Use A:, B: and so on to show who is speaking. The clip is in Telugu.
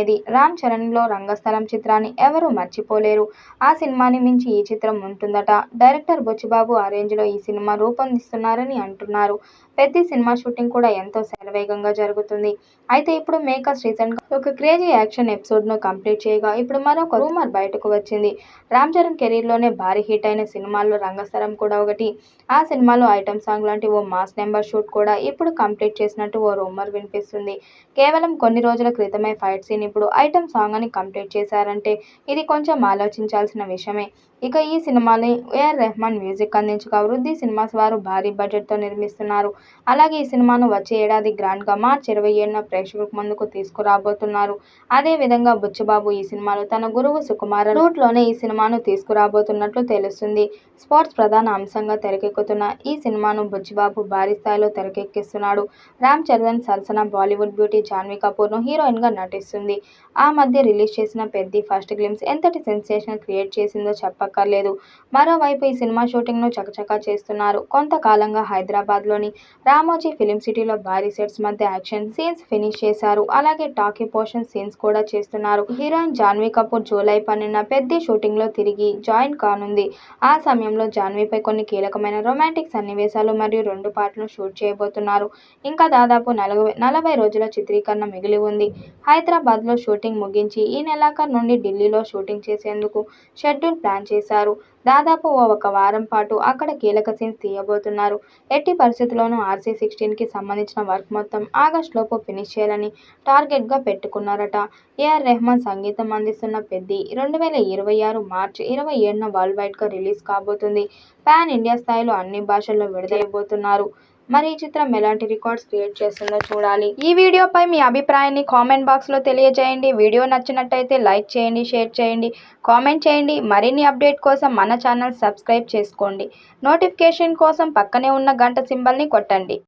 A: రామ్ చరణ్లో రంగస్థలం చిత్రాన్ని ఎవరూ మర్చిపోలేరు. ఆ సినిమాని మించి ఈ చిత్రం ఉంటుందట. డైరెక్టర్ బుచ్చిబాబు ఆ రేంజ్లో ఈ సినిమా రూపొందిస్తున్నారని అంటున్నారు. పెద్ది సినిమా షూటింగ్ కూడా ఎంతో శరవేగంగా జరుగుతుంది. అయితే ఇప్పుడు మేకర్స్ రీసెంట్గా ఒక క్రేజీ యాక్షన్ ఎపిసోడ్ను కంప్లీట్ చేయగా ఇప్పుడు మరొక రూమర్ బయటకు వచ్చింది. రామ్ చరణ్ కెరీర్లోనే భారీ హిట్ అయిన సినిమాల్లో రంగస్థలం కూడా ఒకటి. ఆ సినిమాలో ఐటెం సాంగ్ లాంటి ఓ మాస్ నెంబర్ షూట్ కూడా ఇప్పుడు కంప్లీట్ చేసినట్టు ఓ రూమర్ వినిపిస్తుంది. కేవలం కొన్ని రోజుల క్రితమే ఫైట్ సీన్ ఇప్పుడు ఐటెం సాంగ్ అని కంప్లీట్ చేశారంటే ఇది కొంచెం ఆలోచించాల్సిన విషయమే. ఇక ఈ సినిమాని ఏఆర్ రెహమాన్ మ్యూజిక్ అందించగా వృద్ధి సినిమాస్ వారు భారీ బడ్జెట్తో నిర్మిస్తున్నారు. అలాగే ఈ సినిమాను వచ్చే ఏడాది గ్రాండ్గా మార్చి 27న ప్రేక్షకుల ముందుకు తీసుకురాబోతున్నారు. అదే విధంగా బుచ్చిబాబు ఈ సినిమాలో తన గురువు సుకుమార రూట్లోనే ఈ సినిమాను తీసుకురాబోతున్నట్లు తెలుస్తుంది. స్పోర్ట్స్ ప్రధాన అంశంగా తెరకెక్కుతున్న ఈ సినిమాను బుచ్చిబాబు భారీ స్థాయిలో తెరకెక్కిస్తున్నాడు. రామ్ చరణ్ సరసన బాలీవుడ్ బ్యూటీ జాన్వీ కపూర్ను హీరోయిన్గా నటిస్తుంది. ఆ మధ్య రిలీజ్ చేసిన పెద్ది ఫస్ట్ గ్లింప్స్ ఎంతటి సెన్సేషన్ క్రియేట్ చేసిందో చెప్పక్కర్లేదు. మరోవైపు ఈ సినిమా షూటింగ్ను చకచకా చేస్తున్నారు. కొంతకాలంగా హైదరాబాద్లోని రామోజీ ఫిలిం సిటీలో భారీ సెట్స్ మధ్య యాక్షన్ సీన్స్ ఫినిష్ చేశారు. అలాగే టాకీ పోర్షన్ సీన్స్ కూడా చేస్తున్నారు. హీరోయిన్ జాన్వీ కపూర్ జూలై 12న పెద్ది షూటింగ్లో తిరిగి జాయిన్ కానుంది. ఆ సమయంలో జాన్వీపై కొన్ని కీలకమైన రొమాంటిక్ సన్నివేశాలు మరియు 2 పాటలను షూట్ చేయబోతున్నారు. ఇంకా దాదాపు 40 రోజుల చిత్రీకరణ మిగిలి ఉంది. హైదరాబాద్లో షూటింగ్ ముగించి ఈ నెలాఖరు నుండి ఢిల్లీలో షూటింగ్ చేసేందుకు షెడ్యూల్ ప్లాన్ చేశారు. దాదాపు ఒక వారం పాటు అక్కడ కీలక సీన్స్ తీయబోతున్నారు. ఎట్టి పరిస్థితుల్లోనూ RC-16కి సంబంధించిన వర్క్ మొత్తం ఆగస్టులోపు ఫినిష్ చేయాలని టార్గెట్గా పెట్టుకున్నారట. ఏఆర్ రెహమాన్ సంగీతం అందిస్తున్న పెద్ది 2026 మార్చి 27న వరల్డ్ వైడ్గా రిలీజ్ కాబోతుంది. పాన్ ఇండియా స్థాయిలో అన్ని భాషల్లో విడుదలైపోతున్నారు. మరి ఈ చిత్రం ఎలాంటి రికార్డ్స్ క్రియేట్ చేస్తుందో చూడాలి. ఈ వీడియోపై మీ అభిప్రాయాన్ని కామెంట్ బాక్స్లో తెలియజేయండి. వీడియో నచ్చినట్టయితే లైక్ చేయండి, షేర్ చేయండి, కామెంట్ చేయండి. మరిన్ని అప్డేట్ కోసం మన ఛానల్ సబ్స్క్రైబ్ చేసుకోండి. నోటిఫికేషన్ కోసం పక్కనే ఉన్న గంట సింబల్ని కొట్టండి.